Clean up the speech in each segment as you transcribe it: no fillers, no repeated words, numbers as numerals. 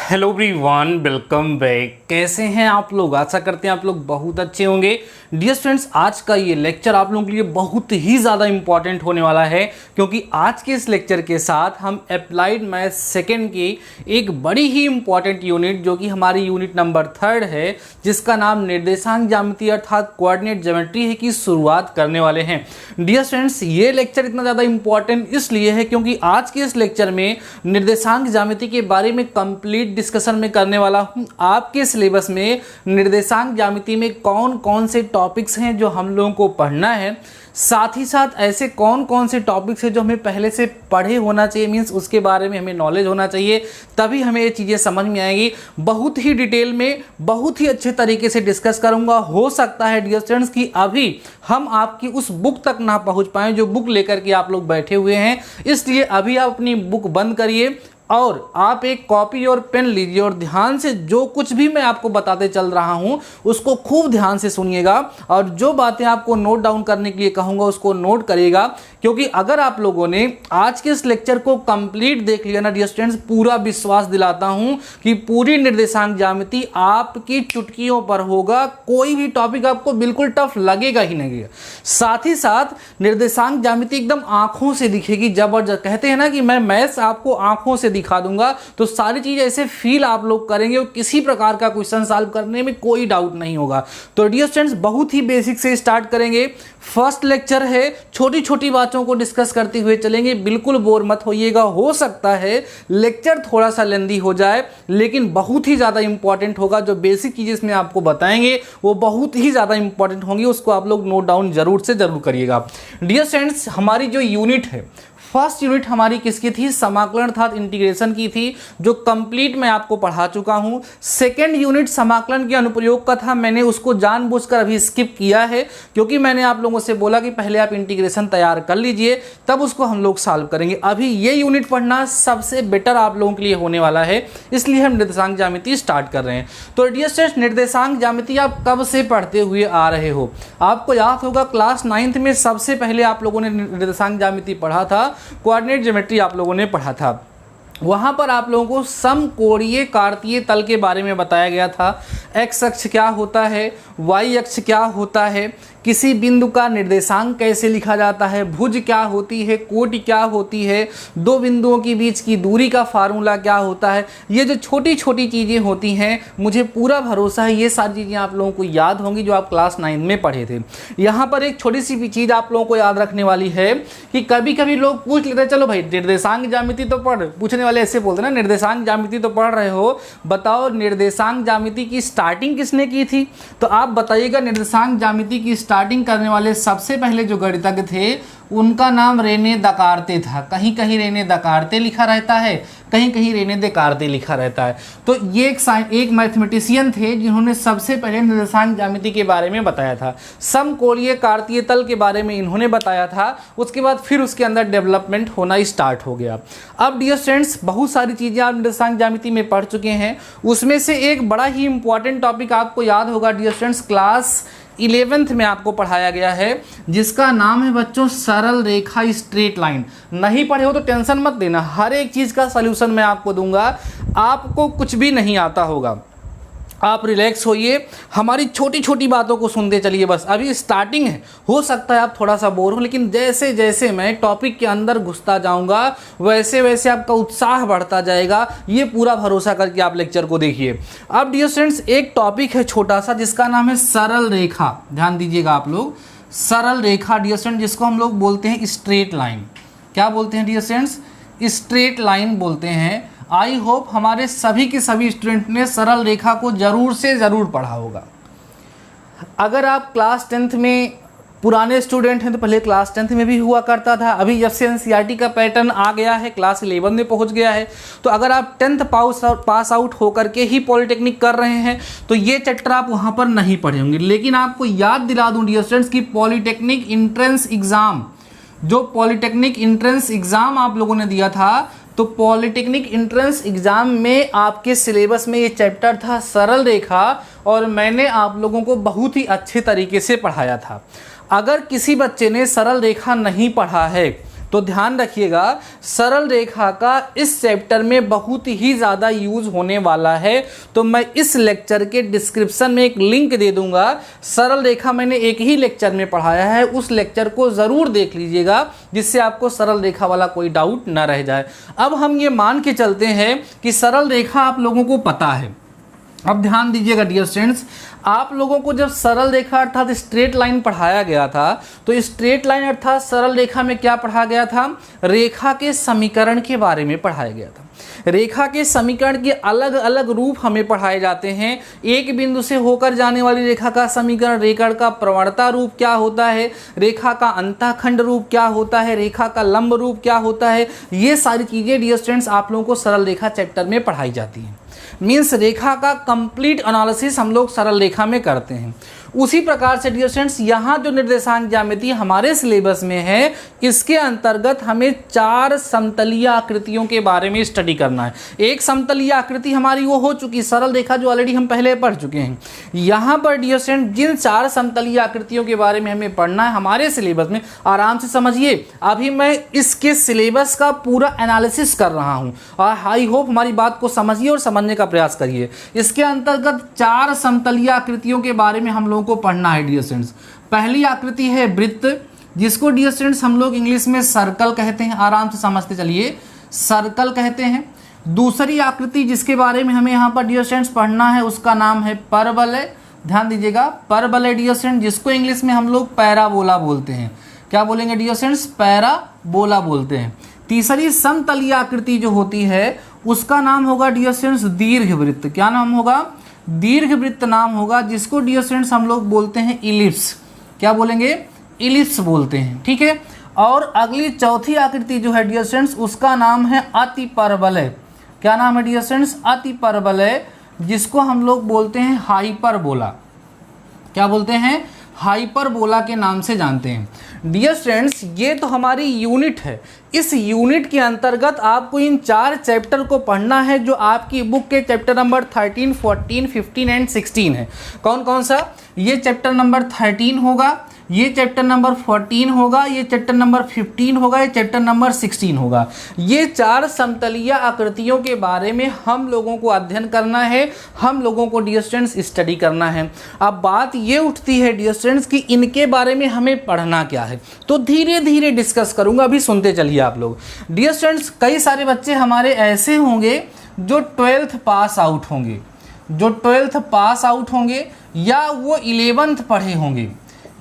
Hello everyone, welcome back. कैसे हैं आप लोग? आशा करते हैं आप लोग बहुत अच्छे होंगे। डियर स्टूडेंट्स, आज का ये लेक्चर आप लोगों के लिए बहुत ही ज़्यादा इंपॉर्टेंट होने वाला है, क्योंकि आज के इस लेक्चर के साथ हम अप्लाइड मैथ सेकेंड की एक बड़ी ही इंपॉर्टेंट यूनिट, जो कि हमारी यूनिट नंबर 3 है, जिसका नाम निर्देशांक ज्यामिति अर्थात कोऑर्डिनेट ज्योमेट्री है, की शुरुआत करने वाले हैं। डियर स्टूडेंट्स, ये लेक्चर इतना ज़्यादा इंपॉर्टेंट इसलिए है क्योंकि आज के इस लेक्चर में निर्देशांक ज्यामिति के बारे में कंप्लीट डिस्कशन में करने वाला हूं। आपके सिलेबस में निर्देशांक ज्यामिति में कौन कौन से टॉपिक्स हैं जो हम लोगों को पढ़ना है, साथ ही साथ ऐसे कौन कौन से टॉपिक्स हैं जो हमें पहले से पढ़े होना चाहिए, मीन्स उसके बारे में हमें नॉलेज होना चाहिए, तभी हमें ये चीज़ें समझ में आएगी। बहुत ही डिटेल में, बहुत ही अच्छे तरीके से डिस्कस करूंगा। हो सकता है डियर स्टूडेंट्स कि अभी हम आपकी उस बुक तक ना पहुंच पाएँ जो बुक लेकर के आप लोग बैठे हुए हैं, इसलिए अभी आप अपनी बुक बंद करिए और आप एक कॉपी और पेन लीजिए और ध्यान से जो कुछ भी मैं आपको बताते चल रहा हूं उसको खूब ध्यान से सुनिएगा, और जो बातें आपको नोट डाउन करने के लिए कहूंगा उसको नोट करिएगा। क्योंकि अगर आप लोगों ने आज के इस लेक्चर को कंप्लीट देख लिया ना डियर स्टूडेंट्स, पूरा विश्वास दिलाता हूं कि पूरी निर्देशांक ज्यामिति आपकी चुटकियों पर होगा। कोई भी टॉपिक आपको बिल्कुल टफ लगेगा ही नहीं। साथ ही साथ निर्देशांक ज्यामिति एकदम आंखों से दिखेगी, जबरदस्त। कहते हैं ना कि मैं मैथ्स आपको आंखों से दिखा दूंगा, तो सारी चीजें ऐसे फील आप लोग करेंगे और किसी प्रकार का क्वेश्चन सॉल्व करने में कोई डाउट नहीं होगा। तो डियर स्टूडेंट्स, बहुत ही बेसिक से स्टार्ट करेंगे। फर्स्ट लेक्चर है, छोटी छोटी बातों को डिस्कस करते हुए चलेंगे, बिल्कुल बोर मत होइएगा। हो सकता है लेक्चर थोड़ा सा लेंदी हो जाए, लेकिन बहुत ही ज़्यादा इंपॉर्टेंट होगा। जो बेसिक चीज़ें इसमें आपको बताएंगे वो बहुत ही ज़्यादा इंपॉर्टेंट होंगी, उसको आप लोग नोट डाउन जरूर से जरूर करिएगा। डियर स्टूडेंट्स, हमारी जो यूनिट है, फर्स्ट यूनिट हमारी किसकी थी? समाकलन अर्थात इंटीग्रेशन की थी, जो कंप्लीट मैं आपको पढ़ा चुका हूं। सेकेंड यूनिट समाकलन के अनुप्रयोग का था, मैंने उसको जानबूझकर अभी स्किप किया है, क्योंकि मैंने आप लोगों से बोला कि पहले आप इंटीग्रेशन तैयार कर लीजिए, तब उसको हम लोग सॉल्व करेंगे। अभी ये यूनिट पढ़ना सबसे बेटर आप लोगों के लिए होने वाला है, इसलिए हम निर्देशांक ज्यामिति स्टार्ट कर रहे हैं। तो डियर स्टूडेंट्स, निर्देशांक ज्यामिति आप कब से पढ़ते हुए आ रहे हो? आपको याद होगा क्लास 9th में सबसे पहले आप लोगों ने निर्देशांक ज्यामिति पढ़ा था, कोऑर्डिनेट ज्योमेट्री आप लोगों ने पढ़ा था। वहाँ पर आप लोगों को समकोणीय कार्तीय तल के बारे में बताया गया था। एक्स अक्ष क्या होता है, वाई अक्ष क्या होता है, किसी बिंदु का निर्देशांक कैसे लिखा जाता है, भुज क्या होती है, कोटि क्या होती है, दो बिंदुओं के बीच की दूरी का फार्मूला क्या होता है। ये जो छोटी छोटी चीज़ें होती हैं, मुझे पूरा भरोसा है ये सारी चीज़ें आप लोगों को याद होंगी जो आप क्लास 9 में पढ़े थे। यहाँ पर एक छोटी सी भी चीज़ आप लोगों को याद रखने वाली है कि कभी कभी लोग पूछ लेते हैं, चलो भाई निर्देशांक ज्यामिति तो पढ़, पूछने वाले ऐसे बोलते हैं ना, निर्देशांक ज्यामिति तो पढ़ रहे हो, बताओ निर्देशांक ज्यामिति की स्टार्टिंग किसने की थी? तो आप बताइएगा। निर्देशांक ज्यामिति की स्टार्टिंग करने वाले सबसे पहले जो गणितज्ञ थे उनका नाम रेने दकार्ते था। कहीं कहीं रेने दकार्ते लिखा रहता है, कहीं कहीं रेने देकार्ते लिखा रहता है। तो ये एक मैथमेटिशियन थे जिन्होंने सबसे पहले निर्देशांक ज्यामिति के बारे में बताया था। समकोणीय कार्तीय तल के बारे में इन्होंने बताया था। उसके बाद फिर उसके अंदर डेवलपमेंट होना स्टार्ट हो गया। अब डियर स्टूडेंट्स, बहुत सारी चीज़ें आप निर्देशांक ज्यामिति में पढ़ चुके हैं, उसमें से एक बड़ा ही इंपॉर्टेंट टॉपिक आपको याद होगा डियर स्टूडेंट्स, क्लास 11th में आपको पढ़ाया गया है, जिसका नाम है बच्चों सरल रेखा, स्ट्रेट लाइन। नहीं पढ़े हो तो टेंशन मत लेना, हर एक चीज़ का सलूशन मैं आपको दूंगा। आपको कुछ भी नहीं आता होगा, आप रिलैक्स होइए, हमारी छोटी छोटी बातों को सुनते चलिए। बस अभी स्टार्टिंग है, हो सकता है आप थोड़ा सा बोर हो, लेकिन जैसे जैसे मैं टॉपिक के अंदर घुसता जाऊंगा वैसे वैसे आपका उत्साह बढ़ता जाएगा। ये पूरा भरोसा करके आप लेक्चर को देखिए। अब डियर स्टूडेंट्स, एक टॉपिक है छोटा सा जिसका नाम है सरल रेखा। ध्यान दीजिएगा आप लोग, सरल रेखा डियर स्टूडेंट, जिसको हम लोग बोलते हैं स्ट्रेट लाइन। क्या बोलते हैं डियर स्टूडेंट्स? स्ट्रेट लाइन बोलते हैं। आई होप हमारे सभी के सभी स्टूडेंट ने सरल रेखा को ज़रूर से ज़रूर पढ़ा होगा। अगर आप क्लास 10th में पुराने स्टूडेंट हैं तो पहले क्लास 10th में भी हुआ करता था, अभी जब से NCERT का पैटर्न आ गया है, क्लास 11 में पहुंच गया है, तो अगर आप 10th पास आउट होकर के ही पॉलिटेक्निक कर रहे हैं तो ये चैप्टर आप वहाँ पर नहीं पढ़े होंगे। लेकिन आपको याद दिला दूँ डियर स्टूडेंट्स की पॉलिटेक्निक इंट्रेंस एग्ज़ाम, जो पॉलिटेक्निक इंट्रेंस एग्ज़ाम आप लोगों ने दिया था, तो पॉलिटेक्निक एंट्रेंस एग्जाम में आपके सिलेबस में ये चैप्टर था सरल रेखा, और मैंने आप लोगों को बहुत ही अच्छे तरीके से पढ़ाया था। अगर किसी बच्चे ने सरल रेखा नहीं पढ़ा है तो ध्यान रखिएगा, सरल रेखा का इस चैप्टर में बहुत ही ज़्यादा यूज होने वाला है। तो मैं इस लेक्चर के डिस्क्रिप्शन में एक लिंक दे दूंगा। सरल रेखा मैंने एक ही लेक्चर में पढ़ाया है, उस लेक्चर को ज़रूर देख लीजिएगा, जिससे आपको सरल रेखा वाला कोई डाउट ना रह जाए। अब हम ये मान के चलते हैं कि सरल रेखा आप लोगों को पता है। अब ध्यान दीजिएगा डियर स्टूडेंट्स, आप लोगों को जब सरल रेखा अर्थात स्ट्रेट लाइन पढ़ाया गया था, तो स्ट्रेट लाइन अर्थात सरल रेखा में क्या पढ़ा गया था? रेखा के समीकरण के बारे में पढ़ाया गया था। रेखा के समीकरण के अलग अलग रूप हमें पढ़ाए जाते हैं। एक बिंदु से होकर जाने वाली रेखा का समीकरण, रेखा का प्रवणता रूप क्या होता है, रेखा का अंतःखंड रूप क्या होता है, रेखा का लंब रूप क्या होता है, ये सारी चीज़ें डियर स्टूडेंट्स आप लोगों को सरल रेखा चैप्टर में पढ़ाई जाती हैं। मीन्स रेखा का कंप्लीट एनालिसिस हम लोग सरल रेखा में करते हैं। उसी प्रकार से डियर स्टूडेंट्स यहाँ जो निर्देशांक ज्यामिति हमारे सिलेबस में है, इसके अंतर्गत हमें 4 समतलीय आकृतियों के बारे में स्टडी करना है। एक समतलीय आकृति हमारी वो हो चुकी सरल रेखा, जो ऑलरेडी हम पहले पढ़ चुके हैं। यहाँ पर डियर स्टूडेंट जिन 4 समतलीय आकृतियों के बारे में हमें पढ़ना है हमारे सिलेबस में, आराम से समझिए, अभी मैं इसके सिलेबस का पूरा एनालिसिस कर रहा हूँ और आई होप हमारी बात को समझिए और समझने का प्रयास करिए। इसके अंतर्गत 4 समतलीय आकृतियों के बारे में हम लोगों को पढ़ना है डियर स्टूडेंट्स। पहली आकृति है वृत्त, जिसको डियर स्टूडेंट्स हम लोग इंग्लिश में सर्कल कहते हैं। आराम से समझते चलिए, सर्कल कहते हैं। दूसरी आकृति जिसके बारे में हमें यहाँ पर डियर स्टूडेंट्स पढ़ना है, उसका नाम है परवलय। ध्यान दीजिएगा, परवलय डियर स्टूडेंट्स, जिसको इंग्लिश में हम लोग पैराबोला बोलते हैं। क्या बोलेंगे डियर स्टूडेंट्स? पैराबोला बोलते हैं। तीसरी समतलीय आकृति जो होती है उसका नाम होगा डियर स्टूडेंट्स दीर्घवृत्त। क्या नाम होगा? दीर्घवृत्त नाम होगा, जिसको डियर स्टूडेंट्स हम लोग बोलते हैं इलिप्स। क्या बोलेंगे? इलिप्स बोलते हैं, ठीक है। और अगली चौथी आकृति जो है डियर स्टूडेंट्स, उसका नाम है अतिपरवलय। क्या नाम है डियर स्टूडेंट्स? अतिपरवलय, जिसको हम लोग बोलते हैं हाइपरबोला। क्या बोलते हैं? हाइपरबोला के नाम से जानते हैं। डियर स्टूडेंट्स, ये तो हमारी यूनिट है। इस यूनिट के अंतर्गत आपको इन 4 चैप्टर को पढ़ना है, जो आपकी बुक के चैप्टर नंबर 13, 14, 15 एंड 16 है। कौन कौन सा? ये चैप्टर नंबर 13 होगा, ये चैप्टर नंबर 14 होगा, ये चैप्टर नंबर 15 होगा, ये चैप्टर नंबर 16 होगा। ये 4 समतलीय आकृतियों के बारे में हम लोगों को अध्ययन करना है, हम लोगों को डियर स्टूडेंट्स स्टडी करना है। अब बात ये उठती है डियर स्टूडेंट्स कि इनके बारे में हमें पढ़ना क्या है, तो धीरे धीरे डिस्कस करूंगा, अभी सुनते चलिए आप लोग। डियर स्टूडेंट्स, कई सारे बच्चे हमारे ऐसे होंगे जो 12th पास आउट होंगे, जो 12th पास आउट होंगे, या वो 11th पढ़े होंगे,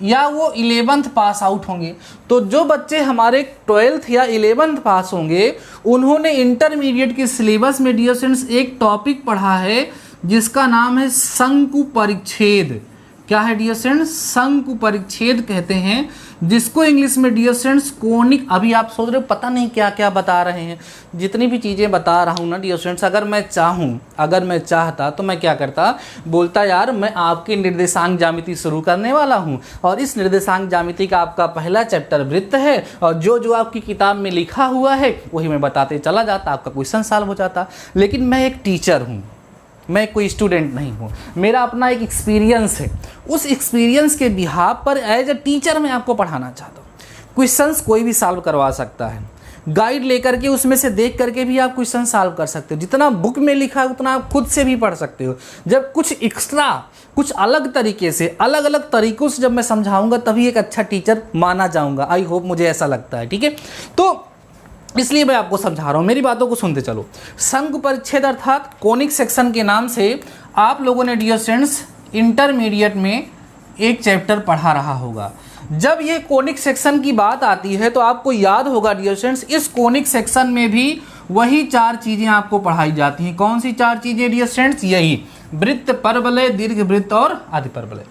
या वो 11th पास आउट होंगे। तो जो बच्चे हमारे 12th या 11th पास होंगे, उन्होंने इंटरमीडिएट के सिलेबस में डियर स्टूडेंट्स एक टॉपिक पढ़ा है जिसका नाम है शंकु परिच्छेद। क्या है डियर स्टूडेंट्स? शंकु परिच्छेद कहते हैं, जिसको इंग्लिश में डियर स्टूडेंट्स कोनिक। अभी आप सोच रहे हो पता नहीं क्या क्या बता रहे हैं। जितनी भी चीज़ें बता रहा हूँ ना डियर स्टूडेंट्स, अगर मैं चाहता तो मैं क्या करता, बोलता यार मैं आपकी निर्देशांक ज्यामिति शुरू करने वाला हूँ, और इस निर्देशांक ज्यामिति का आपका पहला चैप्टर वृत्त है, और जो जो आपकी किताब में लिखा हुआ है वही मैं बताते चला जाता, आपका क्वेश्चन सॉल्व हो जाता। लेकिन मैं एक टीचर हूँ, मैं कोई स्टूडेंट नहीं हूँ, मेरा अपना एक एक्सपीरियंस है। उस एक्सपीरियंस के बिहाफ पर एज ए टीचर मैं आपको पढ़ाना चाहता हूँ। क्वेश्चंस कोई भी सॉल्व करवा सकता है, गाइड लेकर के उसमें से देख करके भी आप क्वेश्चन सॉल्व कर सकते हो। जितना बुक में लिखा है उतना आप खुद से भी पढ़ सकते हो। जब कुछ एक्स्ट्रा, कुछ अलग तरीके से, अलग अलग तरीक़ों से जब मैं समझाऊंगा, तभी एक अच्छा टीचर माना जाऊँगा। आई होप, मुझे ऐसा लगता है, ठीक है। तो इसलिए मैं आपको समझा रहा हूँ, मेरी बातों को सुनते चलो। शंकु परिच्छेद अर्थात कोनिक सेक्शन के नाम से आप लोगों ने डियर स्टूडेंट्स इंटरमीडिएट में एक चैप्टर पढ़ा रहा होगा। जब ये कोनिक सेक्शन की बात आती है तो आपको याद होगा डियर स्टूडेंट्स, इस कोनिक सेक्शन में भी वही 4 चीज़ें आपको पढ़ाई जाती हैं। कौन सी 4 चीज़ें डियर स्टूडेंट्स? यही वृत्त, परवलय, दीर्घवृत्त और अतिपरवलय।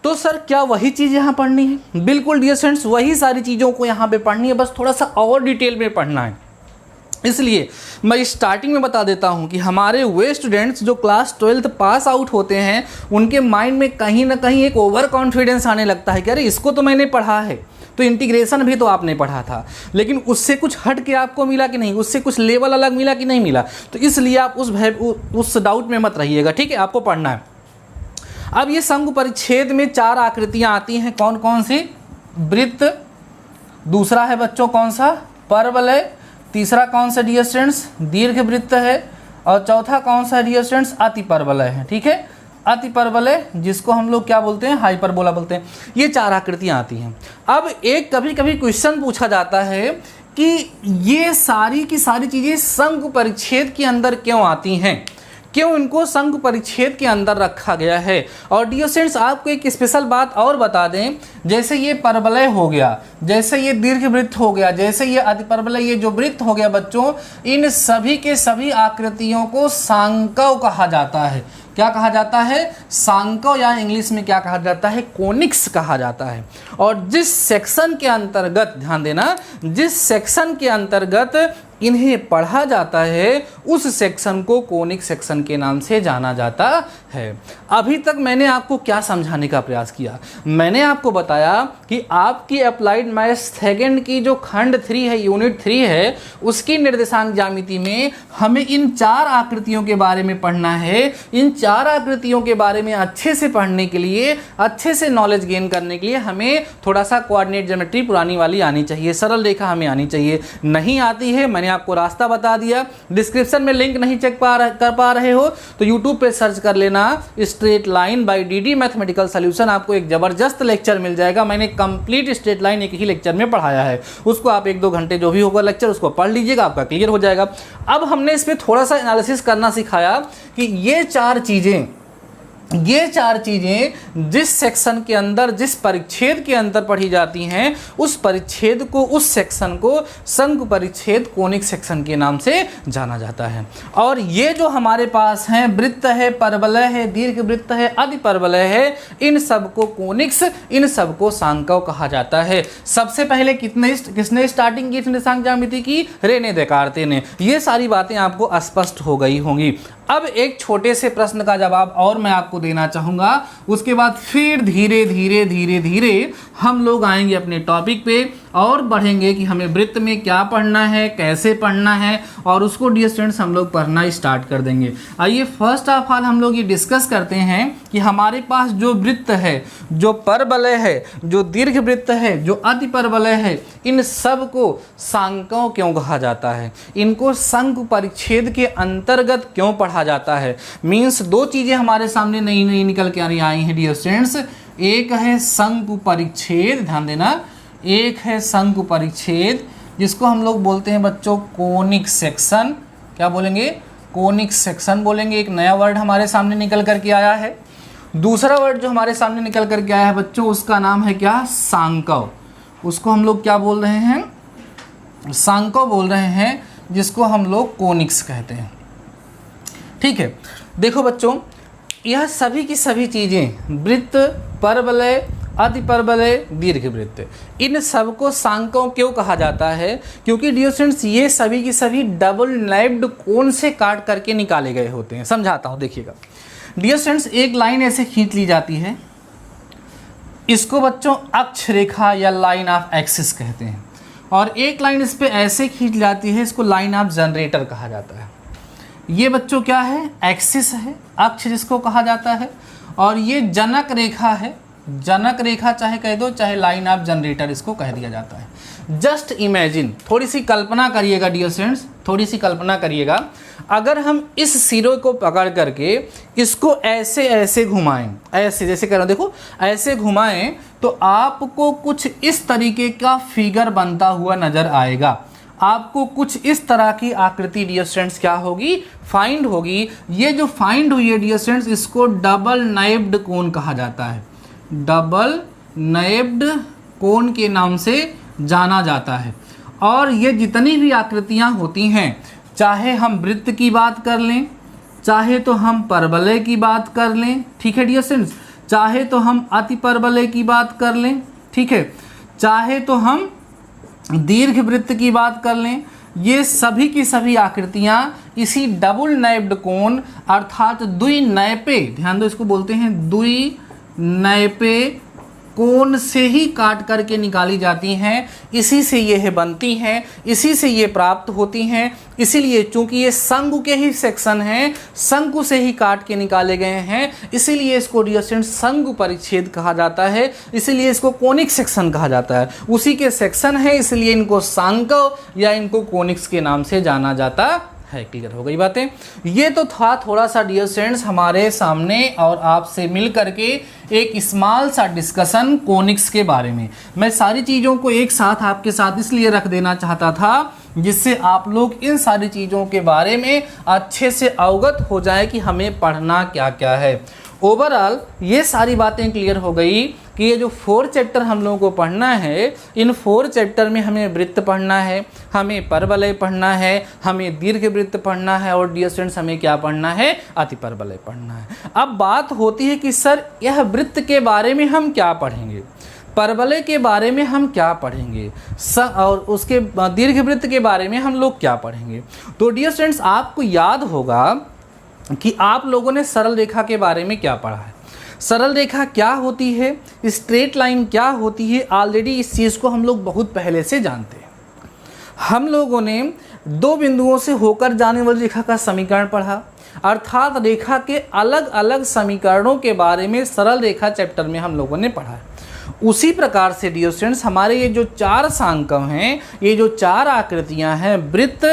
तो सर क्या वही चीज़ यहाँ पढ़नी है? बिल्कुल डियर स्टूडेंट्स, वही सारी चीज़ों को यहाँ पे पढ़नी है, बस थोड़ा सा और डिटेल में पढ़ना है। इसलिए मैं स्टार्टिंग में बता देता हूँ कि हमारे वे स्टूडेंट्स जो क्लास 12th पास आउट होते हैं, उनके माइंड में कहीं ना कहीं एक ओवर कॉन्फिडेंस आने लगता है कि अरे इसको तो मैंने पढ़ा है, तो इंटीग्रेशन भी तो आपने पढ़ा था, लेकिन उससे कुछ हट के आपको मिला कि नहीं, उससे कुछ लेवल अलग मिला कि नहीं मिला। तो इसलिए आप उस डाउट में मत रहिएगा, ठीक है, आपको पढ़ना है। अब ये शंकु परिच्छेद में 4 आकृतियां आती हैं, कौन कौन सी? वृत्त, दूसरा है बच्चों कौन सा, परवलय। तीसरा कौन सा डियर स्टूडेंट्स, दीर्घवृत्त है। और चौथा कौन सा डियर स्टूडेंट्स, अतिपरवलय है। ठीक है, अतिपरवलय जिसको हम लोग क्या बोलते हैं, हाइपरबोला बोलते हैं। ये 4 आकृतियाँ आती हैं। अब एक कभी कभी क्वेश्चन पूछा जाता है कि ये सारी की सारी चीज़ें शंकु परिच्छेद के अंदर क्यों आती हैं, क्यों इनको शंकु परिच्छेद के अंदर रखा गया है। और डियर स्टूडेंट्स आपको एक स्पेशल बात और बता दें, जैसे ये परवलय हो गया, जैसे ये दीर्घवृत्त हो गया, जैसे ये अतिपरवलय, ये जो वृत्त हो गया बच्चों, इन सभी के सभी आकृतियों को सांकव कहा जाता है। क्या कहा जाता है, सांकव, या इंग्लिश में क्या कहा जाता है, कोनिक्स कहा जाता है। और जिस सेक्शन के अंतर्गत, ध्यान देना, जिस सेक्शन के अंतर्गत इन्हें पढ़ा जाता है उस सेक्शन को कोनिक सेक्शन के नाम से जाना जाता है। अभी तक मैंने आपको क्या समझाने का प्रयास किया, मैंने आपको बताया कि आपकी अप्लाइड मैथ्स सेकेंड की जो खंड 3 है, यूनिट 3 है, उसकी निर्देशांक ज्यामिति में हमें इन 4 आकृतियों के बारे में पढ़ना है। इन 4 आकृतियों के बारे में अच्छे से पढ़ने के लिए, अच्छे से नॉलेज गेन करने के लिए हमें थोड़ा सा कोऑर्डिनेट ज्योमेट्री पुरानी वाली आनी चाहिए, सरल रेखा हमें आनी चाहिए। नहीं आती है, मैंने आपको रास्ता बता दिया। डिस्क्रिप्शन में लिंक नहीं चेक कर पा रहे हो तो यूट्यूब पे सर्च कर लेना, straight line by DD mathematical solution. आपको एक जबरदस्त लेक्चर मिल जाएगा। मैंने कंप्लीट स्ट्रेट लाइन एक ही लेक्चर में पढ़ाया है, उसको आप 1-2 घंटे जो भी होगा लेक्चर उसको पढ़ लीजिएगा, आपका क्लियर हो जाएगा। अब हमने इस पर थोड़ा सा एनालिसिस करना सिखाया कि ये 4 चीज़ें जिस सेक्शन के अंदर, जिस परिच्छेद के अंदर पढ़ी जाती हैं, उस परिच्छेद को, उस सेक्शन को शंकु परिच्छेद, कोनिक सेक्शन के नाम से जाना जाता है। और ये जो हमारे पास हैं, वृत्त है, परवलय है, दीर्घवृत्त है, अतिपरवलय है, इन सबको कोनिक्स, इन सबको सांकव कहा जाता है। सबसे पहले किसने स्टार्टिंग की निर्देशांक ज्यामिति की, रेने देकार्ते ने। ये सारी बातें आपको स्पष्ट हो गई होंगी। अब एक छोटे से प्रश्न का जवाब और मैं आपको देना चाहूँगा, उसके बाद फिर धीरे धीरे हम लोग आएंगे अपने टॉपिक पे और बढ़ेंगे कि हमें वृत्त में क्या पढ़ना है, कैसे पढ़ना है, और उसको डियर स्टूडेंट्स हम लोग पढ़ना स्टार्ट कर देंगे। आइए फर्स्ट ऑफ ऑल हम लोग ये डिस्कस करते हैं कि हमारे पास जो वृत्त है, जो परवलय है, जो दीर्घवृत्त है, जो अतिपरवलय है, इन सब को सांकव क्यों कहा जाता है, इनको शंकु परिच्छेद के अंतर्गत क्यों पढ़ा जाता है। मीन्स 2 चीज़ें हमारे सामने नई निकल के आई हैं डियर स्टूडेंट्स। एक है शंकु परिच्छेद, ध्यान देना, एक है शंकु परिच्छेद जिसको हम लोग बोलते हैं बच्चों कोनिक सेक्शन। क्या बोलेंगे, कोनिक सेक्शन बोलेंगे। एक नया वर्ड हमारे सामने निकल करके आया है। दूसरा वर्ड जो हमारे सामने निकल करके आया है बच्चों, उसका नाम है क्या, सांकव। उसको हम लोग क्या बोल रहे हैं, सांकव बोल रहे हैं, जिसको हम लोग कोनिक्स कहते हैं। ठीक है, देखो बच्चों, यह सभी की सभी चीज़ें, वृत्त, परवलय, अतिपरवलय, दीर्घवृत्त, इन सबको सांकव क्यों कहा जाता है, क्योंकि डियर स्टूडेंट्स ये सभी की सभी डबल नैप्ड कोन से काट करके निकाले गए होते हैं। समझाता हूँ, देखिएगा डियर स्टूडेंट्स, एक लाइन ऐसे खींच ली जाती है, इसको बच्चों अक्ष रेखा या लाइन ऑफ एक्सिस कहते हैं, और एक लाइन इस पे ऐसे खींच जाती है, इसको लाइन ऑफ जनरेटर कहा जाता है। ये बच्चों क्या है, एक्सिस है, अक्ष जिसको कहा जाता है, और ये जनक रेखा है, जनक रेखा चाहे कह दो, चाहे लाइन ऑफ जनरेटर इसको कह दिया जाता है। जस्ट इमेजिन, थोड़ी सी कल्पना करिएगा डियर स्टूडेंट्स, थोड़ी सी कल्पना करिएगा, अगर हम इस सिरे को पकड़ करके इसको ऐसे ऐसे घुमाएं, ऐसे जैसे कर रहे हो, देखो ऐसे घुमाएं, तो आपको कुछ इस तरीके का फिगर बनता हुआ नजर आएगा। आपको कुछ इस तरह की आकृति डियर स्टूडेंट्स क्या होगी, फाइंड होगी। ये जो फाइंड हुई है डियर स्टूडेंट्स, इसको डबल नैप्ड कोन कहा जाता है, डबल नैप्ड कोन के नाम से जाना जाता है। और ये जितनी भी आकृतियां होती हैं, चाहे हम वृत्त की बात कर लें, चाहे तो हम परवलय की बात कर लें, ठीक है डियर स्टूडेंट्स, चाहे तो हम अतिपरवलय की बात कर लें, ठीक है, चाहे तो हम दीर्घवृत्त की बात कर लें, ये सभी की सभी आकृतियां इसी डबल नैप्ड कोन अर्थात द्विनैपे, ध्यान दो इसको बोलते हैं द्विनैपे कोण से ही काट करके निकाली जाती हैं, इसी से ये बनती हैं, इसी से ये प्राप्त होती हैं। इसीलिए चूंकि ये शंकु के ही सेक्शन हैं, शंकु से ही काट के निकाले गए हैं, इसीलिए इसको डियर स्टूडेंट शंकु परिच्छेद कहा जाता है, इसीलिए इसको कोनिक सेक्शन कहा जाता है। उसी के सेक्शन है, इसलिए इनको शांकव या इनको कोनिक्स के नाम से जाना जाता है। क्लियर हो गई बातें। ये तो था थोड़ा सा डियर स्टूडेंट्स हमारे सामने और आपसे मिल करके एक स्मॉल सा डिस्कशन कोनिक्स के बारे में। मैं सारी चीज़ों को एक साथ आपके साथ इसलिए रख देना चाहता था जिससे आप लोग इन सारी चीज़ों के बारे में अच्छे से अवगत हो जाए कि हमें पढ़ना क्या क्या है। ओवरऑल ये सारी बातें क्लियर हो गई कि ये जो 4 चैप्टर हम लोगों को पढ़ना है, इन 4 चैप्टर में हमें वृत्त पढ़ना है, हमें परवलय पढ़ना है, हमें दीर्घ वृत्त पढ़ना है और डियर स्टूडेंट्स हमें क्या पढ़ना है, अति परवलय पढ़ना है। अब बात होती है कि सर यह वृत्त के बारे में हम क्या पढ़ेंगे, परवलय के बारे में हम क्या पढ़ेंगे और उसके दीर्घ वृत्त के बारे में हम लोग क्या पढ़ेंगे। तो डियर स्टूडेंट्स आपको याद होगा कि आप लोगों ने सरल रेखा के बारे में क्या पढ़ा है। सरल रेखा क्या होती है, स्ट्रेट लाइन क्या होती है, ऑलरेडी इस चीज़ को हम लोग बहुत पहले से जानते हैं। हम लोगों ने 2 बिंदुओं से होकर जाने वाली रेखा का समीकरण पढ़ा, अर्थात रेखा के अलग अलग समीकरणों के बारे में सरल रेखा चैप्टर में हम लोगों ने पढ़ा है। उसी प्रकार से डियर स्टूडेंट्स हमारे ये जो 4 शांकव हैं, ये जो 4 आकृतियां हैं, वृत्त,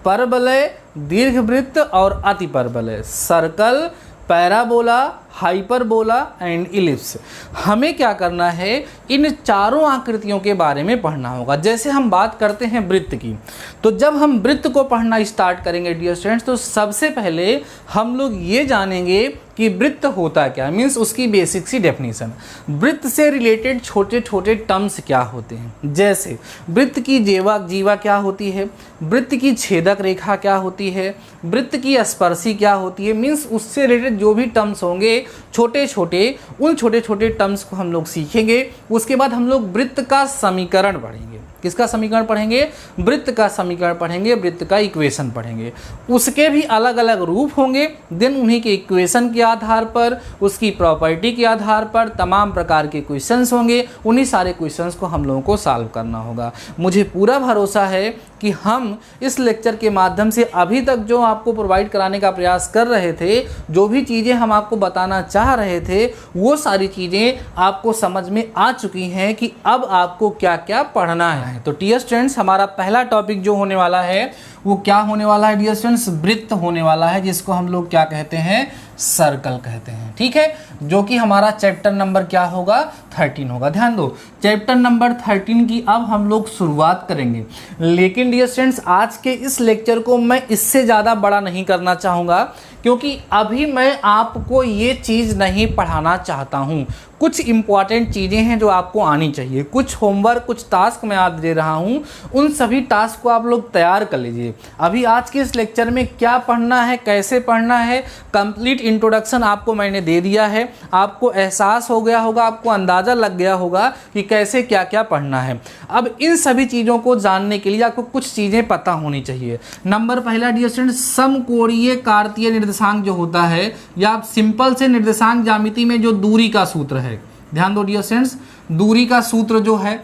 परवलय, दीर्घवृत्त और अति परवलय, circle, parabola, hyperbola and ellipse, हमें क्या करना है, इन चारों आकृतियों के बारे में पढ़ना होगा। जैसे हम बात करते हैं वृत्त की, तो जब हम वृत्त को पढ़ना स्टार्ट करेंगे डियर स्टूडेंट्स, तो सबसे पहले हम लोग ये जानेंगे कि वृत्त होता क्या, मीन्स उसकी बेसिक सी डेफिनेशन। वृत्त से रिलेटेड छोटे छोटे टर्म्स क्या होते हैं, जैसे वृत्त की जीवा क्या होती है, वृत्त की छेदक रेखा क्या होती है, वृत्त की स्पर्शी क्या होती है, मीन्स उससे रिलेटेड जो भी टर्म्स होंगे छोटे छोटे, उन छोटे छोटे टर्म्स को हम लोग सीखेंगे। उसके बाद हम लोग वृत्त का समीकरण पढ़ेंगे। किसका समीकरण पढ़ेंगे, वृत्त का समीकरण पढ़ेंगे, वृत्त का इक्वेशन पढ़ेंगे। उसके भी अलग अलग रूप होंगे, देन उन्हीं के इक्वेशन के आधार पर, उसकी प्रॉपर्टी के आधार पर तमाम प्रकार के क्वेश्चंस होंगे। उन्हीं सारे क्वेश्चंस को हम लोगों को सॉल्व करना होगा। मुझे पूरा भरोसा है कि हम इस लेक्चर के माध्यम से अभी तक जो आपको प्रोवाइड कराने का प्रयास कर रहे थे, जो भी चीज़ें हम आपको बताना चाह रहे थे, वो सारी चीज़ें आपको समझ में आ चुकी हैं कि अब आपको क्या क्या पढ़ना है। तो डियर स्टूडेंट्स हमारा पहला टॉपिक जो होने वाला है वो क्या होने वाला है डियर स्टूडेंट्स, वृत्त होने वाला है, जिसको हम लोग क्या कहते हैं, सर्कल कहते हैं। ठीक है, जो कि हमारा चैप्टर नंबर क्या होगा, 13 होगा। ध्यान दो, चैप्टर नंबर 13 की अब हम लोग शुरुआत करेंगे। लेकिन डियर स्टूडेंट्स आज के इस लेक्चर को मैं इससे ज़्यादा बड़ा नहीं करना चाहूँगा, क्योंकि अभी मैं आपको ये चीज़ नहीं पढ़ाना चाहता हूँ। कुछ इंपॉर्टेंट चीज़ें हैं जो आपको आनी चाहिए, कुछ होमवर्क, कुछ टास्क मैं आज दे रहा हूँ, उन सभी टास्क को आप लोग तैयार कर लीजिए। अभी आज के इस लेक्चर में क्या पढ़ना है, कैसे पढ़ना है, कंप्लीट इंट्रोडक्शन आपको मैंने दे दिया है। आपको एहसास हो गया होगा, आपको अंदाज़ा लग गया होगा कि कैसे क्या क्या पढ़ना है। अब इन सभी चीज़ों को जानने के लिए आपको कुछ चीज़ें पता होनी चाहिए। नंबर पहला डियर स्टूडेंट, समकोणीय कार्तीय निर्देशांक जो होता है, या आप सिंपल से निर्देशांक ज्यामिति में जो दूरी का सूत्र है, ध्यान दो डियर स्टूडेंट्स, दूरी का सूत्र जो है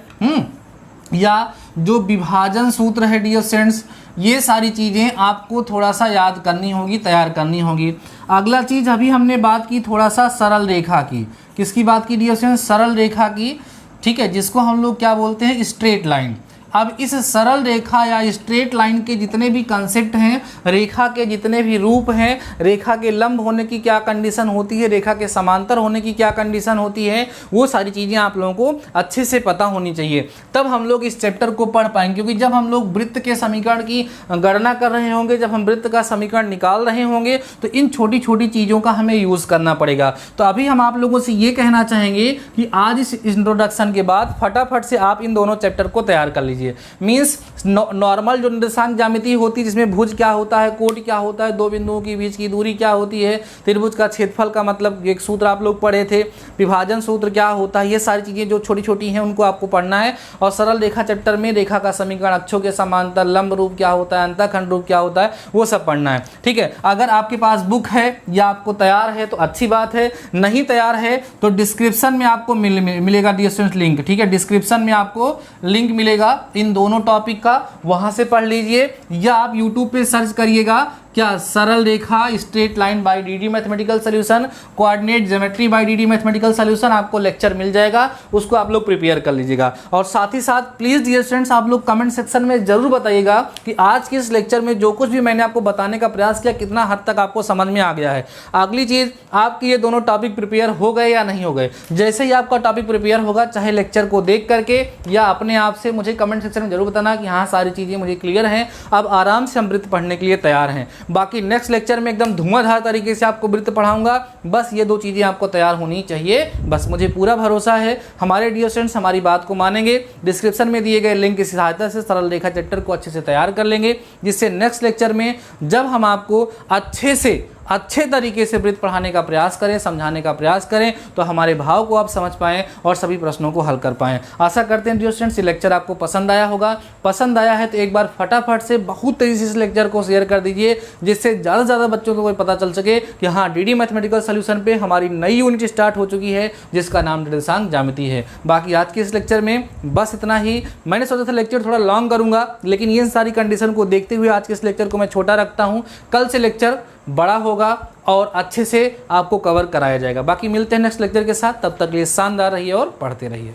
या जो विभाजन सूत्र है डियर स्टूडेंट्स, ये सारी चीज़ें आपको थोड़ा सा याद करनी होगी, तैयार करनी होगी। अगला चीज़, अभी हमने बात की थोड़ा सा सरल रेखा की। किसकी बात की डियर स्टूडेंट्स, सरल रेखा की। ठीक है, जिसको हम लोग क्या बोलते हैं, स्ट्रेट लाइन। अब इस सरल रेखा या स्ट्रेट लाइन के जितने भी कंसेप्ट हैं, रेखा के जितने भी रूप हैं, रेखा के लंब होने की क्या कंडीशन होती है, रेखा के समांतर होने की क्या कंडीशन होती है, वो सारी चीज़ें आप लोगों को अच्छे से पता होनी चाहिए। तब हम लोग इस चैप्टर को पढ़ पाएंगे, क्योंकि जब हम लोग वृत्त के समीकरण की गणना कर रहे होंगे, जब हम वृत्त का समीकरण निकाल रहे होंगे, तो इन छोटी छोटी चीज़ों का हमें यूज़ करना पड़ेगा। तो अभी हम आप लोगों से ये कहना चाहेंगे कि आज इस इंट्रोडक्शन के बाद फटाफट से आप इन दोनों चैप्टर को तैयार कर लीजिए। लीजिए। मीन्स नॉर्मल जो निर्देशांक ज्यामिति होती है जिसमें भुज क्या होता है, कोट क्या होता है, दो बिंदुओं के बीच की दूरी क्या होती है, त्रिभुज का क्षेत्रफल का मतलब एक सूत्र आप लोग पढ़े थे, विभाजन सूत्र क्या होता है, ये सारी चीज़ें जो छोटी छोटी हैं उनको आपको पढ़ना है। और सरल रेखा चैप्टर में रेखा का समीकरण, अक्षों के समांतर, लंब रूप क्या होता है, अंतःखंड रूप क्या होता है, वो सब पढ़ना है। ठीक है, अगर आपके पास बुक है या आपको तैयार है तो अच्छी बात है, नहीं तैयार है तो डिस्क्रिप्शन में आपको मिलेगा डियर स्टूडेंट्स लिंक। ठीक है, डिस्क्रिप्शन में आपको लिंक मिलेगा इन दोनों टॉपिक का, वहां से पढ़ लीजिए, या आप यूट्यूब पे सर्च करिएगा क्या, सरल रेखा straight line by DD mathematical solution, coordinate geometry by DD mathematical solution, आपको लेक्चर मिल जाएगा, उसको आप लोग प्रिपेयर कर लीजिएगा। और साथ ही साथ प्लीज डियर स्टूडेंट्स आप लोग कमेंट सेक्शन में जरूर बताइएगा कि आज के इस लेक्चर में जो कुछ भी मैंने आपको बताने का प्रयास किया कितना हद तक आपको समझ में आ गया है। अगली चीज, आपके ये दोनों टॉपिक प्रिपेयर हो गए या नहीं हो गए। जैसे ही आपका टॉपिक प्रिपेयर होगा, चाहे लेक्चर को देख करके या अपने आप से, मुझे कमेंट सेक्शन में जरूर बताना कि हाँ सारी चीजें मुझे क्लियर हैं, अब आराम से हम वृत्त पढ़ने के लिए तैयार हैं। बाकी नेक्स्ट लेक्चर में एकदम धुआंधार तरीके से आपको वृत्त पढ़ाऊंगा, बस ये दो चीजें आपको तैयार होनी चाहिए, बस मुझे पूरा भरोसा है हमारे डियर स्टूडेंट्स हमारी बात को मानेंगे। डिस्क्रिप्शन में दिए गए लिंक की सहायता से सरल रेखा चैप्टर को अच्छे से तैयार कर लेंगे, जिससे नेक्स्ट लेक्चर में जब हम आपको अच्छे तरीके से वृत्त पढ़ाने का प्रयास करें, समझाने का प्रयास करें, तो हमारे भाव को आप समझ पाएं और सभी प्रश्नों को हल कर पाएं। आशा करते हैं डियर स्टूडेंट्स ये लेक्चर आपको पसंद आया होगा। पसंद आया है तो एक बार फटाफट से बहुत तेजी से इस लेक्चर को शेयर कर दीजिए, जिससे ज़्यादा से ज़्यादा बच्चों को पता चल सके कि हाँ डीडी मैथमेटिकल सॉल्यूशन पे हमारी नई यूनिट स्टार्ट हो चुकी है, जिसका नाम निर्देशांक ज्यामिति है। बाकी आज के इस लेक्चर में बस इतना ही। मैंने सोचा था लेक्चर थोड़ा लॉन्ग करूँगा, लेकिन ये सारी कंडीशन को देखते हुए आज के इस लेक्चर को मैं छोटा रखता हूँ। कल से लेक्चर बड़ा होगा और अच्छे से आपको कवर कराया जाएगा। बाकी मिलते हैं नेक्स्ट लेक्चर के साथ, तब तक के लिए शानदार रहिए और पढ़ते रहिए।